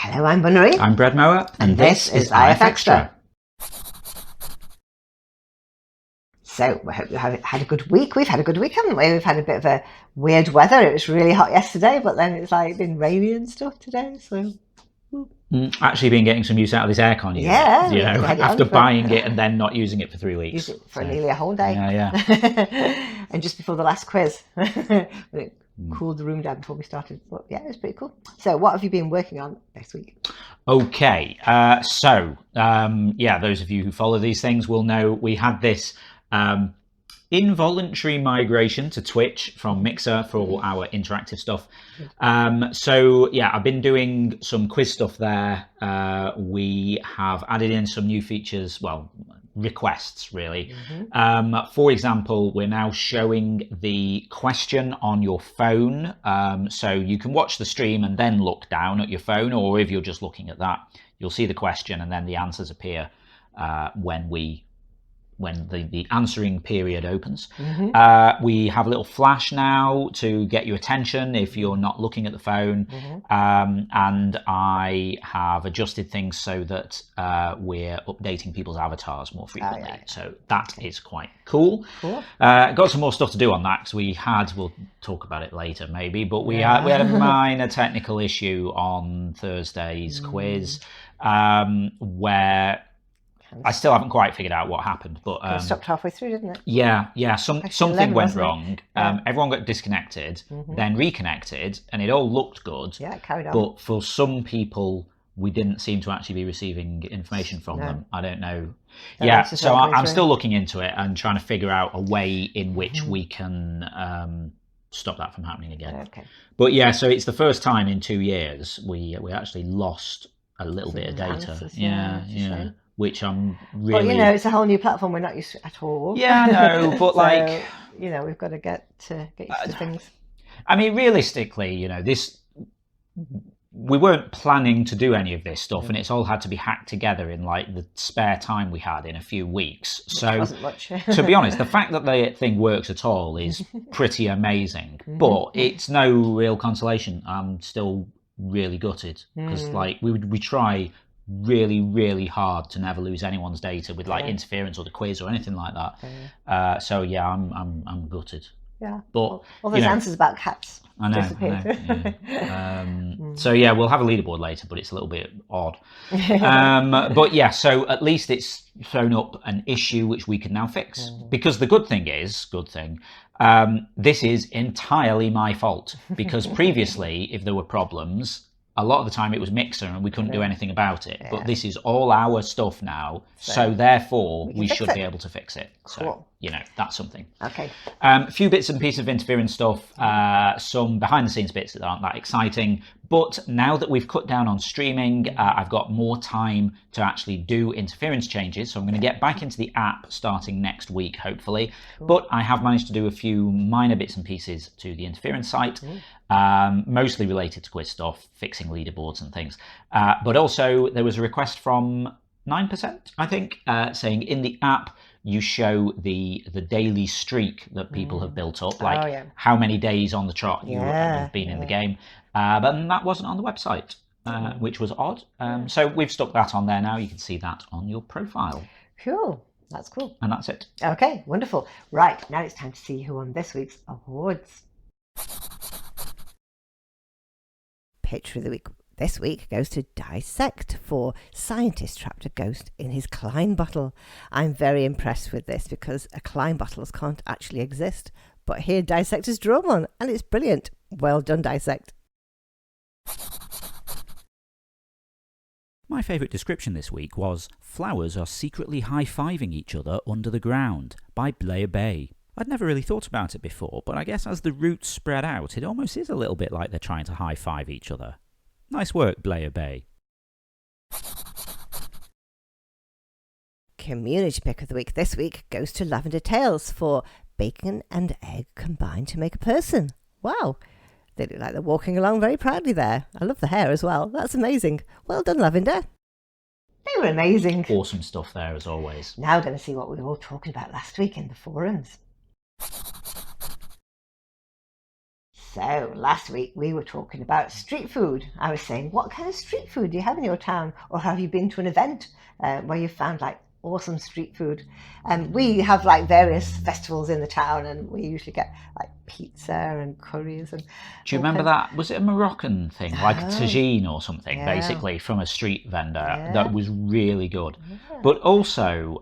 Hello, I'm Bunnery. I'm Brad Mower, and this is IFXtra. So, I hope you have had a good week. We've had a good week, haven't we? We've had a bit of a weird weather. It was really hot yesterday, but then it's like been rainy and stuff today. So, actually been getting some use out of this aircon unit, after buying it and then not using it for 3 weeks. Use it for nearly a whole day. Yeah. And just before the last quiz, it cooled the room down before we started. But yeah, it was pretty cool. So, what have you been working on this week? Okay, those of you who follow these things will know we had this involuntary migration to Twitch from Mixer for all our interactive stuff. I've been doing some quiz stuff there. We have added in some new features, requests really. For example, we're now showing the question on your phone, so you can watch the stream and then look down at your phone, or if you're just looking at that, you'll see the question and then the answers appear when the answering period opens. We have a little flash now to get your attention if you're not looking at the phone. And I have adjusted things so that we're updating people's avatars more frequently. So that is quite cool. Got some more stuff to do on that because we'll talk about it later maybe, but we had a minor technical issue on Thursday's quiz where I still haven't quite figured out what happened, but it stopped halfway through, didn't it? Yeah. Something went wrong. Everyone got disconnected, then reconnected, and it all looked good. Yeah, it carried on. But for some people, we didn't seem to actually be receiving information from them. I don't know. So I'm still looking into it and trying to figure out a way in which we can stop that from happening again. Okay. But yeah, so it's the first time in 2 years we actually lost a little bit of data. Answers, yeah. Which I'm really... But, it's a whole new platform we're not used to at all. Yeah, I know, but so, we've got to get used to things. I mean, realistically, we weren't planning to do any of this stuff, and it's all had to be hacked together in, the spare time we had in a few weeks. So, wasn't much. To be honest, the fact that the thing works at all is pretty amazing, but it's no real consolation. I'm still really gutted, because, we try really, really hard to never lose anyone's data with interference or the quiz or anything like that. I'm gutted. Yeah, but all those answers about cats disappeared. So we'll have a leaderboard later, but it's a little bit odd. So at least it's thrown up an issue which we can now fix, because the good thing, this is entirely my fault, because previously if there were problems, a lot of the time it was Mixer and we couldn't do anything about it. But this is all our stuff now, so therefore we should be able to fix it. Cool. So, that's something. Okay. A few bits and pieces of interference stuff, some behind the scenes bits that aren't that exciting. But now that we've cut down on streaming, I've got more time to actually do interference changes. So I'm going to get back into the app starting next week, hopefully. Cool. But I have managed to do a few minor bits and pieces to the interference site, mostly related to quiz stuff, fixing leaderboards and things. But also there was a request from 9%, I think, saying in the app, you show the daily streak that people have built up, how many days on the trot you've been in the game. But that wasn't on the website, which was odd. So we've stuck that on there now. You can see that on your profile. Cool. That's cool. And that's it. Okay, wonderful. Right, now it's time to see who won this week's awards. Picture of the week this week goes to Dissect for Scientist Trapped a Ghost in His Klein Bottle. I'm very impressed with this because Klein bottles can't actually exist. But here Dissect has drawn one and it's brilliant. Well done, Dissect. My favourite description this week was "Flowers are secretly high-fiving each other under the ground" by Blair Bay. I'd never really thought about it before, but I guess as the roots spread out, it almost is a little bit like they're trying to high-five each other. Nice work, Blair Bay. Community pick of the week this week goes to Lavender Tales for Bacon and Egg Combined to Make a Person. Wow, they look like they're walking along very proudly there. I love the hair as well. That's amazing. Well done, Lavender. They were amazing. Awesome stuff there, as always. Now we're going to see what we were all talking about last week in the forums. So last week we were talking about street food. I was saying, what kind of street food do you have in your town? Or have you been to an event where you found like awesome street food? We have like various festivals in the town, and we usually get like pizza and curries. And do you remember that? Was it a Moroccan thing, like a tagine or something, Yeah. basically from a street vendor Yeah. that was really good? Yeah. But also,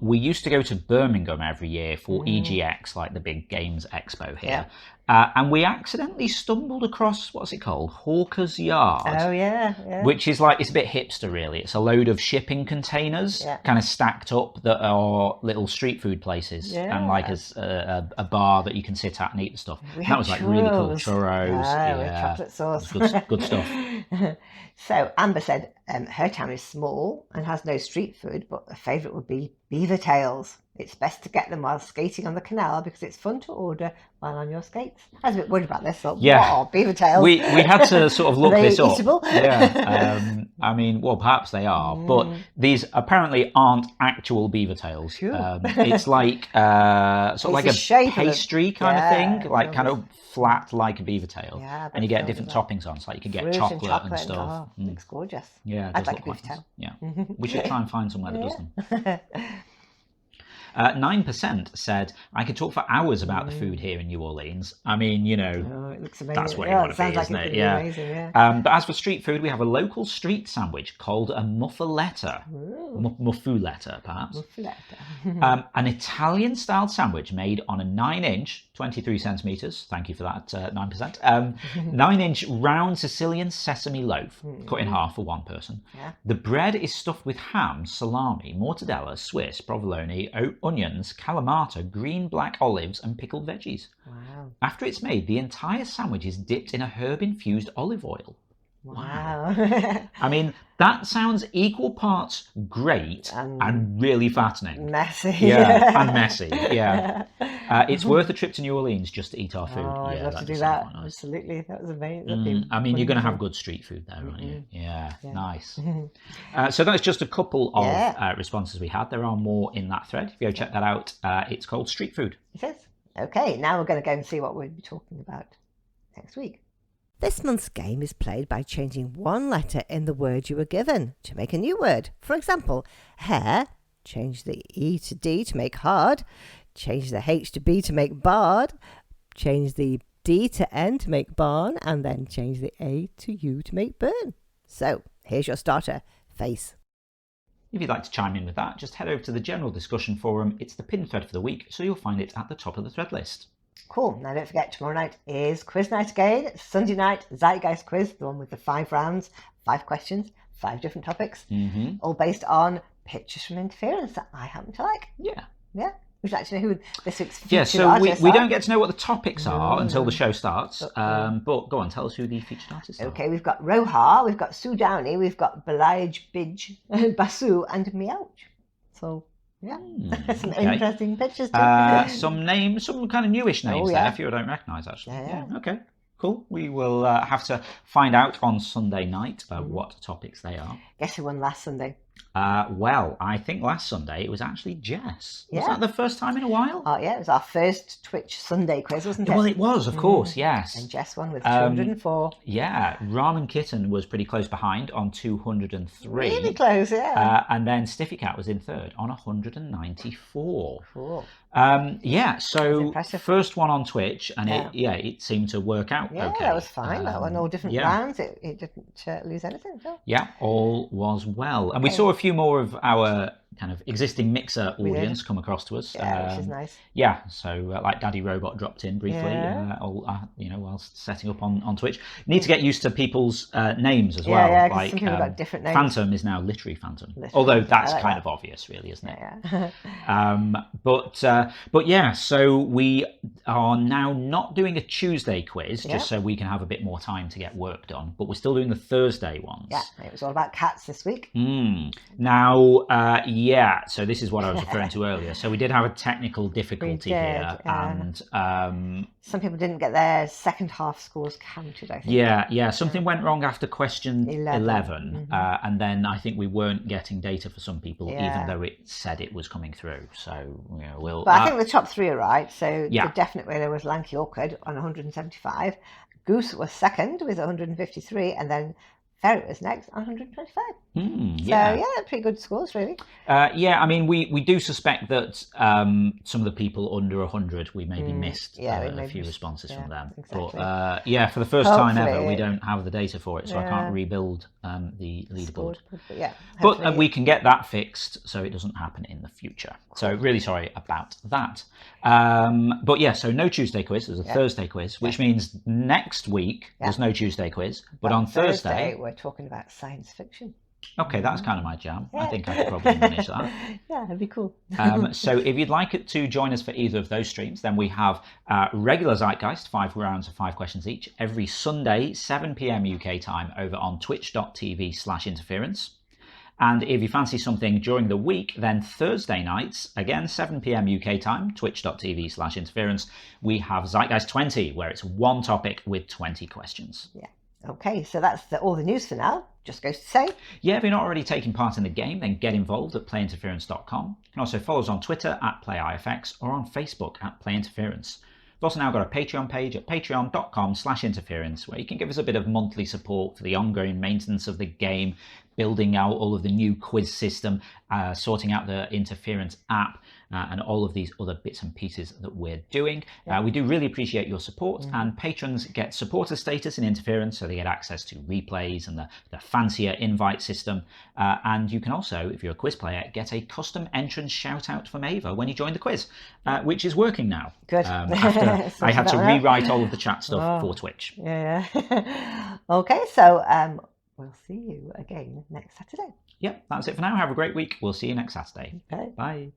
we used to go to Birmingham every year for EGX, like the big games expo here. And we accidentally stumbled across, what's it called? Hawker's Yard. Oh, yeah. Which is like, it's a bit hipster, really. It's a load of shipping containers kind of stacked up that are little street food places. And like a bar that you can sit at and eat the stuff. That was like really cool. Churros. With chocolate sauce. Good stuff. So Amber said her town is small and has no street food, but her favourite would be beaver tails. It's best to get them while skating on the canal because it's fun to order while on your skates. I was a bit worried about this. So what are beaver tails? We had to sort of look this up. Eatable? Yeah. I mean, well, perhaps they are, but these apparently aren't actual beaver tails. It's like sort of like a pastry kind of thing, like kind of flat like a beaver tail. Yeah, and you get different toppings on, so like you can get chocolate and stuff. Looks gorgeous. Yeah, I'd like a beaver tail. Yeah, we should try and find somewhere that does them. 9% said, I could talk for hours about the food here in New Orleans. I mean, you know, it looks amazing. That's what you want to be, isn't it? Yeah. Amazing, But as for street food, we have a local street sandwich called a muffaletta. Muffuletta, perhaps. An Italian-style sandwich made on a 9-inch, 23 centimetres, thank you for that, 9%, 9-inch round Sicilian sesame loaf, cut in half for one person. The bread is stuffed with ham, salami, mortadella, Swiss, provolone, onions, calamata, green black olives, and pickled veggies. Wow. After it's made, the entire sandwich is dipped in a herb-infused olive oil. Wow. I mean, that sounds equal parts great and really fattening. Messy. Yeah, and messy. Yeah. It's worth a trip to New Orleans just to eat our food. Oh, I'd love to do that. Nice. Absolutely. That was amazing. I mean, you're going to have good street food there, aren't you? Yeah. Nice. So that's just a couple of responses we had. There are more in that thread. If you go check that out, it's called Street Food. It is. Okay, now we're going to go and see what we'll be talking about next week. This month's game is played by changing one letter in the word you were given to make a new word. For example, hair, change the E to D to make hard, change the H to B to make bard, change the D to N to make barn, and then change the A to U to make burn. So, here's your starter, face. If you'd like to chime in with that, just head over to the general discussion forum. It's the pinned thread for the week, so you'll find it at the top of the thread list. Cool. Now don't forget, tomorrow night is quiz night again. Sunday night, Zeitgeist quiz, the one with the 5 rounds, 5 questions, 5 different topics, all based on pictures from interference that I happen to like. Yeah. Would you like to know who this week's featured so artists we are? don't get to know what the topics are until the show starts. But go on, tell us who the featured artists are. Okay, we've got Rohar, we've got Sue Downey, we've got Balaj Bij, Basu, and Meowch. So, yeah, some interesting pictures too. Some names, some kind of newish names there, if you don't recognise, actually. Yeah, okay. Cool. We will have to find out on Sunday night what topics they are. Guess who won last Sunday? Well, I think last Sunday it was actually Jess. Was that the first time in a while? Oh, yeah, it was our first Twitch Sunday quiz, wasn't it? Well, it was, of course, yes. And Jess won with 204. Yeah, Ramen Kitten was pretty close behind on 203. Really close, yeah. And then Stiffy Cat was in third on 194. Cool. So first one on Twitch, and it seemed to work out okay. Yeah, that was fine. That won all different rounds. It didn't lose anything. So. Yeah, all was well. And we saw a few more of our kind of existing Mixer audience come across to us. Yeah, which is nice. Yeah, so like Daddy Robot dropped in briefly, whilst setting up on Twitch. Need to get used to people's names as well. Yeah, like some people got different names. Phantom is now Literary Phantom, although that's kind of obvious, really, isn't it? Yeah. But yeah, so we are now not doing a Tuesday quiz, just so we can have a bit more time to get work done. But we're still doing the Thursday ones. Yeah, it was all about cats this week. Now, Yeah, so this is what I was referring to earlier. So we did have a technical difficulty did, here, yeah. and Some people didn't get their second half scores counted, I think. yeah, something went wrong after question 11. and then I think we weren't getting data for some people, even Yeah. though it said it was coming through. So we'll. But I think the top three are right. So Yeah. the definite winner was Lanky Orchid on 175. Goose was second with 153, and then Ferret was next on 125. Yeah. So yeah, pretty good scores, really. Yeah, I mean, we do suspect that some of the people under 100, we maybe missed a few responses from them. Exactly. But yeah, for the first time ever, Hopefully we don't have the data for it, so I can't rebuild the leaderboard. But yeah, But we can get that fixed so it doesn't happen in the future. So really sorry about that. But yeah, so no Tuesday quiz. There's a Thursday quiz, which means next week there's no Tuesday quiz. But on Thursday we're talking about science fiction. Okay, that's kind of my jam. I think I could probably manage that. Yeah, that'd be cool. So if you'd like to join us for either of those streams, then we have regular Zeitgeist, 5 rounds of 5 questions each, every Sunday, 7 p.m. UK time over on twitch.tv/interference. And if you fancy something during the week, then Thursday nights, again, 7 p.m. UK time, twitch.tv/interference, we have Zeitgeist 20, where it's one topic with 20 questions. Yeah. Okay, so that's all the news for now. Just goes to say. Yeah, if you're not already taking part in the game, then get involved at playinterference.com. You can also follow us on Twitter at PlayIFX or on Facebook at PlayInterference. We've also now got a Patreon page at patreon.com/interference, where you can give us a bit of monthly support for the ongoing maintenance of the game, building out all of the new quiz system, sorting out the interference app, and all of these other bits and pieces that we're doing. We do really appreciate your support, and patrons get supporter status in Interference, so they get access to replays and the fancier invite system. And you can also, if you're a quiz player, get a custom entrance shout out from Ava when you join the quiz, which is working now. Good. After I had to rewrite all of the chat stuff for Twitch. Yeah. Okay, so we'll see you again next Saturday. Yep, that's it for now. Have a great week. We'll see you next Saturday. Okay. Bye.